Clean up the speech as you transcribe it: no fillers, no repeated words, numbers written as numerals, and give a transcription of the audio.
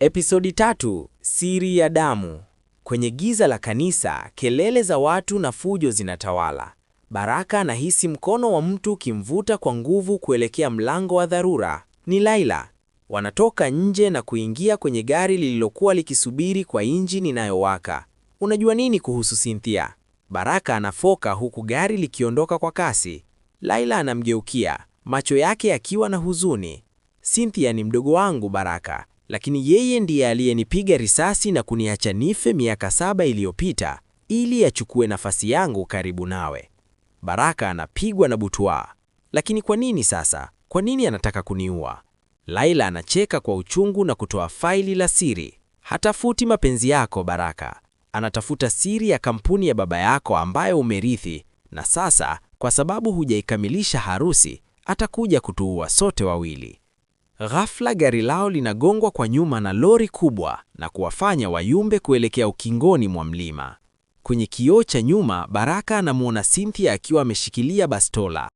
Episodi 3: Siri ya damu. Kwenye giza la kanisa, kelele za watu na fujo zinatawala. Baraka anahisi mkono wa mtu ukimvuta kwa nguvu kuelekea mlango wa dharura. Ni Laila. Wanatoka nje na kuingia kwenye gari lililokuwa likisubiri kwa injini inayowaka. Unajua nini kuhusu Cynthia? Baraka anafoka huku gari likiondoka kwa kasi. Laila anamgeukia, macho yake yakiwa na huzuni. Cynthia ni mdogo wangu Baraka, lakini yeye ndiye aliyenipiga risasi na kuniacha nife miaka 7 iliyopita ili achukue nafasi yangu karibu nawe. Baraka anapigwa na butwaa. Lakini kwa nini sasa? Kwa nini anataka kuniua? Laila anacheka kwa uchungu na kutoa faili la siri. Hatafuti mapenzi yako Baraka. Anatafuta siri ya kampuni ya baba yako ambayo umerithi, na sasa kwa sababu hujaikamilisha harusi, atakuja kutuua sote wawili. Ghafla gari lao linagongwa kwa nyuma na lori kubwa na kuwafanya wayumbe kuelekea ukingoni mwa mlima. Kwenye kioo cha nyuma, Baraka anamuona Cynthia akiwa ameshikilia bastola.